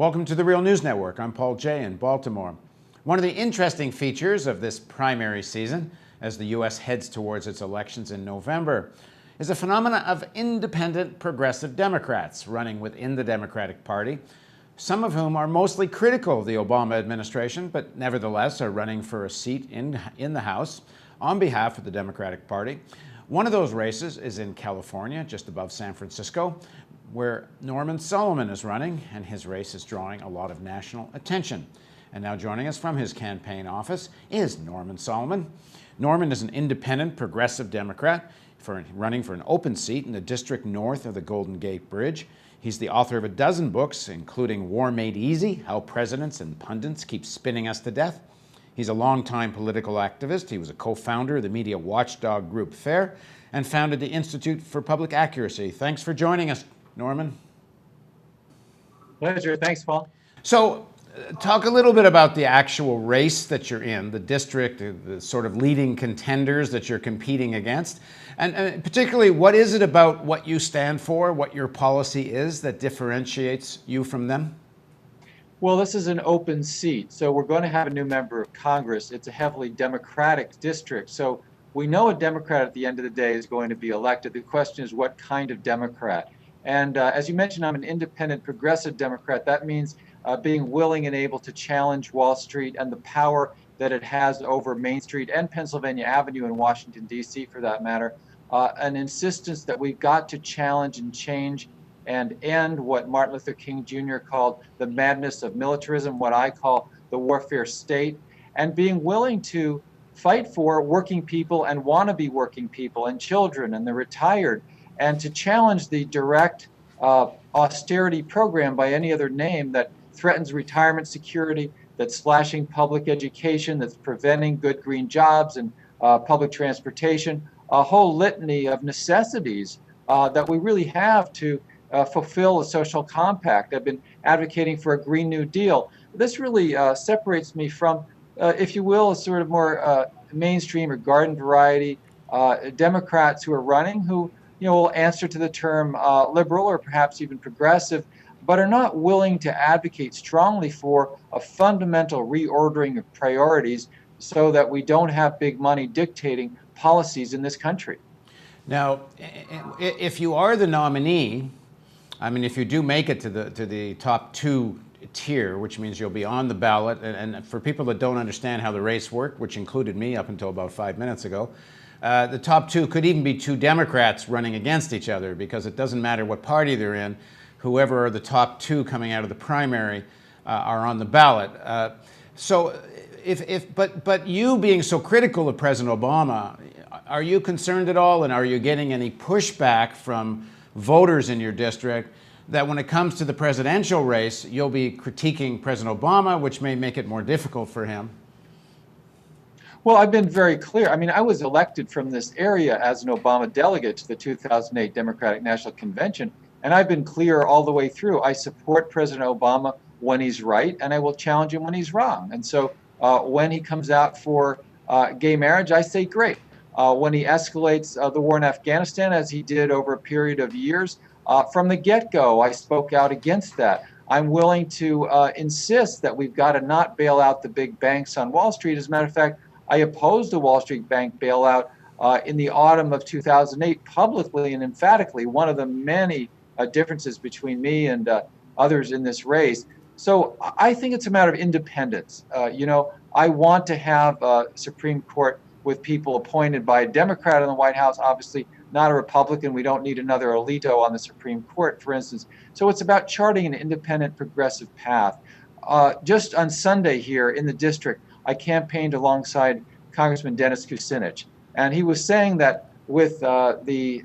Welcome to the Real News Network. I'm Paul Jay in Baltimore. One of the interesting features of this primary season, as the U.S. heads towards its elections in November, is a phenomenon of independent progressive Democrats running within the Democratic Party, some of whom are mostly critical of the Obama administration, but nevertheless are running for a seat in the House on behalf of the Democratic Party. One of those races is in California, just above San Francisco, where Norman Soloman is running, and his race is drawing a lot of national attention. And now joining us from his campaign office is Norman Soloman. Norman is an independent progressive Democrat running for an open seat in the district north of the Golden Gate Bridge. He's the author of a dozen books, including War Made Easy: How Presidents and Pundits Keep Spinning Us to Death. He's a longtime political activist. He was a co-founder of the media watchdog group FAIR and founded the Institute for Public Accuracy. Thanks for joining us, Norman. Pleasure. Thanks, Paul. So, talk a little bit about the actual race that you're in, the district, the sort of leading contenders that you're competing against, and particularly what is it about what you stand for, what your policy is that differentiates you from them? Well, this is an open seat, so we're going to have a new member of Congress. It's a heavily Democratic district, so we know a Democrat at the end of the day is going to be elected. The question is what kind of Democrat. And as you mentioned, I'm an independent progressive Democrat. That means being willing and able to challenge Wall Street and the power that it has over Main Street and Pennsylvania Avenue in Washington, D.C. for that matter. An insistence that we've got to challenge and change and end what Martin Luther King Jr. called the madness of militarism, what I call the warfare state, and being willing to fight for working people and wannabe working people and children and the retired, and to challenge the direct austerity program by any other name that threatens retirement security, that's slashing public education, that's preventing good green jobs and public transportation, a whole litany of necessities that we really have to fulfill a social compact. I've been advocating for a Green New Deal. This really separates me from, if you will, a sort of more mainstream or garden variety Democrats who are running, who will answer to the term liberal or perhaps even progressive, but are not willing to advocate strongly for a fundamental reordering of priorities so that we don't have big money dictating policies in this country. Now, if you are the nominee, I mean, if you do make it to the top two tier, which means you'll be on the ballot, and for people that don't understand how the race worked, which included me up until about 5 minutes ago, the top two could even be two Democrats running against each other, because it doesn't matter what party they're in. Whoever are the top two coming out of the primary are on the ballot. But you being so critical of President Obama, are you concerned at all, and are you getting any pushback from voters in your district that when it comes to the presidential race, you'll be critiquing President Obama, which may make it more difficult for him? Well, I've been very clear. I mean, I was elected from this area as an Obama delegate to the 2008 Democratic National Convention, and I've been clear all the way through. I support President Obama when he's right, and I will challenge him when he's wrong. And so when he comes out for gay marriage, I say great. When he escalates the war in Afghanistan, as he did over a period of years, from the get-go, I spoke out against that. I'm willing to insist that we've got to not bail out the big banks on Wall Street. As a matter of fact, I opposed the Wall Street bank bailout in the autumn of 2008 publicly and emphatically, one of the many differences between me and others in this race. So I think it's a matter of independence. I want to have a Supreme Court with people appointed by a Democrat in the White House, obviously not a Republican. We don't need another Alito on the Supreme Court, for instance. So it's about charting an independent progressive path. Just on Sunday here in the district, I campaigned alongside Congressman Dennis Kucinich, and he was saying that with the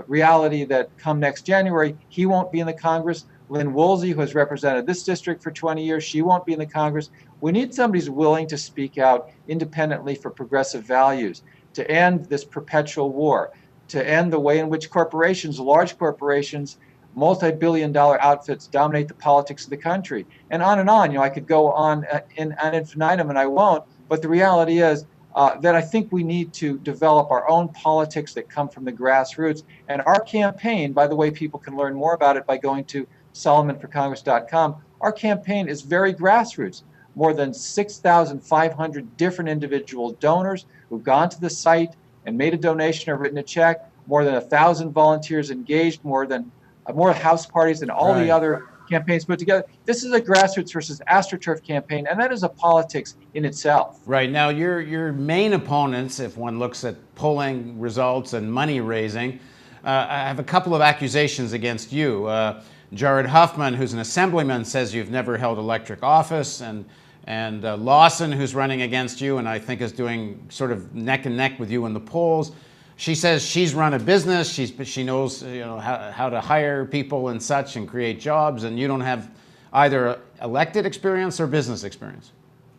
reality that come next January, he won't be in the Congress. Lynn Woolsey, who has represented this district for 20 years, she won't be in the Congress. We need somebody who's willing to speak out independently for progressive values, to end this perpetual war, to end the way in which corporations, large corporations, multi-billion-dollar outfits dominate the politics of the country, and on and on. I could go on ad infinitum, and I won't. But the reality is that I think we need to develop our own politics that come from the grassroots. And our campaign, by the way, people can learn more about it by going to SolomanForCongress.com, our campaign is very grassroots. More than 6,500 different individual donors who've gone to the site and made a donation or written a check, more than 1,000 volunteers engaged, more house parties than all the Right. other campaigns put together. This is a grassroots versus AstroTurf campaign, and that is a politics in itself. Right. Now, your main opponents, if one looks at polling results and money raising, I have a couple of accusations against you. Jared Huffman, who's an assemblyman, says you've never held electric office, and Lawson, who's running against you and I think is doing sort of neck and neck with you in the polls. She says she's run a business. She knows how to hire people and such and create jobs, and you don't have either elected experience or business experience.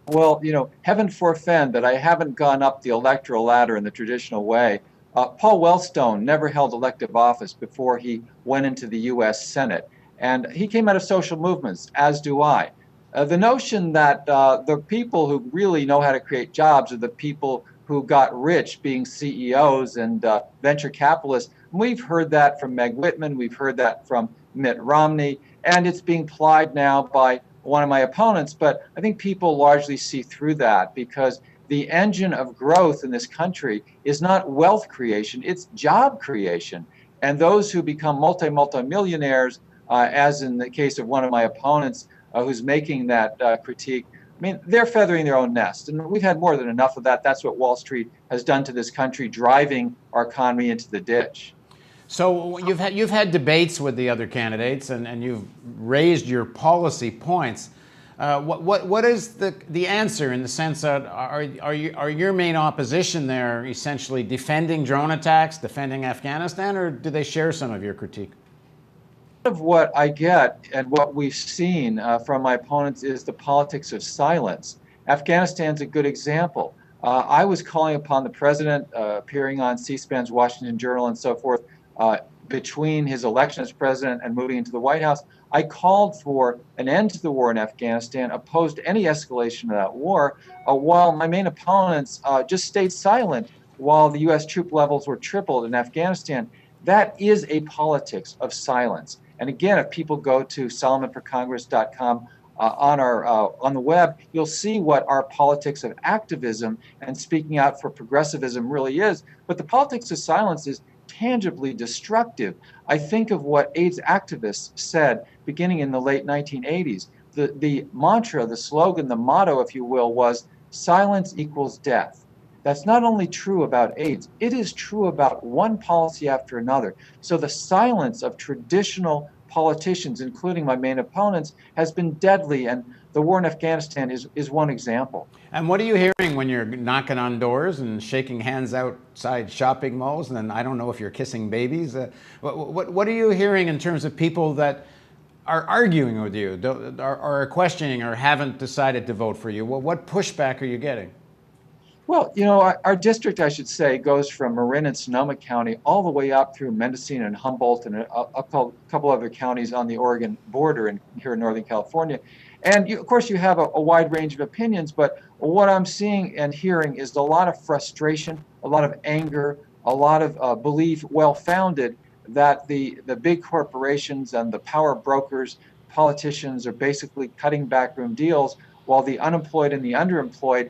Well, heaven forfend that I haven't gone up the electoral ladder in the traditional way. Paul Wellstone never held elective office before he went into the U.S. Senate, and he came out of social movements, as do I. The notion that the people who really know how to create jobs are the people who got rich being CEOs and venture capitalists. We've heard that from Meg Whitman, we've heard that from Mitt Romney, and it's being plied now by one of my opponents. But I think people largely see through that, because the engine of growth in this country is not wealth creation, it's job creation. And those who become multimillionaires, as in the case of one of my opponents who's making that critique, I mean, they're feathering their own nest, and we've had more than enough of that. That's what Wall Street has done to this country, driving our economy into the ditch. So you've had debates with the other candidates, and you've raised your policy points. What is the answer, in the sense that are your main opposition there essentially defending drone attacks, defending Afghanistan, or do they share some of your critique? Of what I get and what we've seen from my opponents is the politics of silence. Afghanistan's a good example. I was calling upon the president, appearing on C-SPAN's Washington Journal and so forth, between his election as president and moving into the White House. I called for an end to the war in Afghanistan, opposed any escalation of that war, while my main opponents just stayed silent while the U.S. troop levels were tripled in Afghanistan. That is a politics of silence. And again, if people go to SolomanForCongress.com on the web, you'll see what our politics of activism and speaking out for progressivism really is. But the politics of silence is tangibly destructive. I think of what AIDS activists said beginning in the late 1980s. The mantra, the slogan, the motto, if you will, was silence equals death. That's not only true about AIDS, it is true about one policy after another. So the silence of traditional politicians, including my main opponents, has been deadly, and the war in Afghanistan is one example. And what are you hearing when you're knocking on doors and shaking hands outside shopping malls? And then I don't know if you're kissing babies. What are you hearing in terms of people that are arguing with you, are questioning, or haven't decided to vote for you? What pushback are you getting? Well, our district, I should say, goes from Marin and Sonoma County all the way up through Mendocino and Humboldt and a couple other counties on the Oregon border and here in Northern California. And of course, you have a wide range of opinions, but what I'm seeing and hearing is a lot of frustration, a lot of anger, a lot of belief, well-founded, that the big corporations and the power brokers, politicians, are basically cutting backroom deals, while the unemployed and the underemployed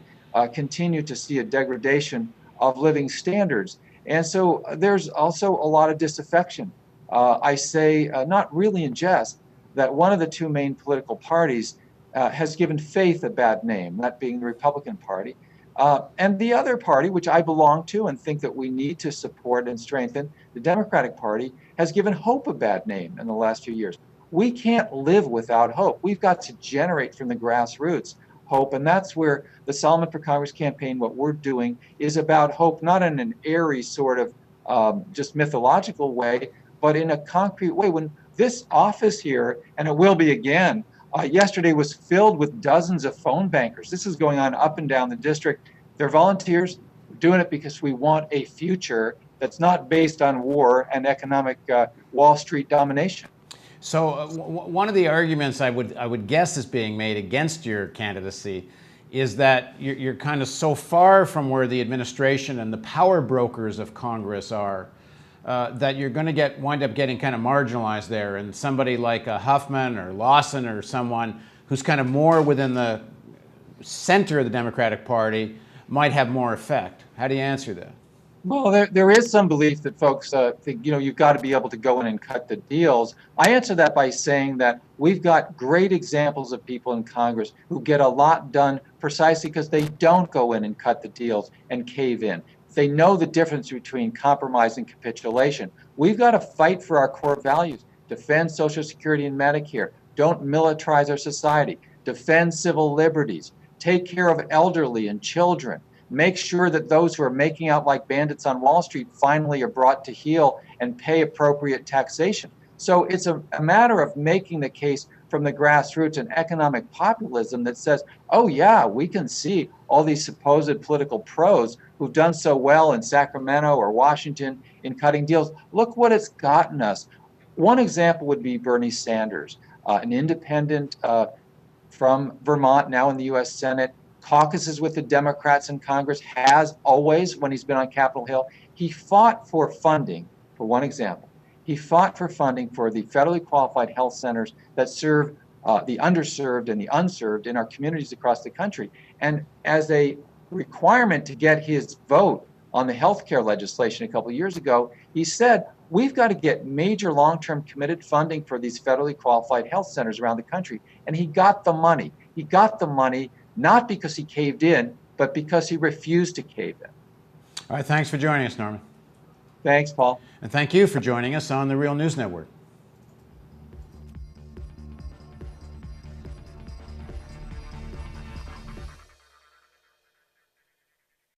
continue to see a degradation of living standards. And so there's also a lot of disaffection. I say, not really in jest, that one of the two main political parties has given faith a bad name, that being the Republican Party. And the other party, which I belong to and think that we need to support and strengthen, the Democratic Party, has given hope a bad name in the last few years. We can't live without hope. We've got to generate from the grassroots hope, and that's where the Solomon for Congress campaign, what we're doing, is about hope, not in an airy sort of just mythological way, but in a concrete way. When this office here, and it will be again, yesterday was filled with dozens of phone bankers. This is going on up and down the district. They're volunteers. We're doing it because we want a future that's not based on war and economic Wall Street domination. So one of the arguments I would guess is being made against your candidacy is that you're kind of so far from where the administration and the power brokers of Congress are, that you're going to wind up getting kind of marginalized there, and somebody like Huffman or Lawson or someone who's kind of more within the center of the Democratic Party might have more effect? How do you answer that? Well, there is some belief that folks think, you've got to be able to go in and cut the deals. I answer that by saying that we've got great examples of people in Congress who get a lot done precisely because they don't go in and cut the deals and cave in. They know the difference between compromise and capitulation. We've got to fight for our core values, defend Social Security and Medicare, don't militarize our society, defend civil liberties, take care of elderly and children, make sure that those who are making out like bandits on Wall Street finally are brought to heel and pay appropriate taxation. So it's a matter of making the case from the grassroots and economic populism that says, oh yeah, we can see all these supposed political pros who've done so well in Sacramento or Washington in cutting deals. Look what it's gotten us. One example would be Bernie Sanders, an independent from Vermont, now in the U.S. Senate, caucuses with the Democrats in Congress, has always when he's been on Capitol Hill. He fought for funding, for one example. He fought for funding for the federally qualified health centers that serve the underserved and the unserved in our communities across the country. And as a requirement to get his vote on the health care legislation a couple of years ago, he said, we've got to get major long-term committed funding for these federally qualified health centers around the country. And he got the money. He got the money not because he caved in, but because he refused to cave in. All right, thanks for joining us, Norman. Thanks, Paul. And thank you for joining us on the Real News Network.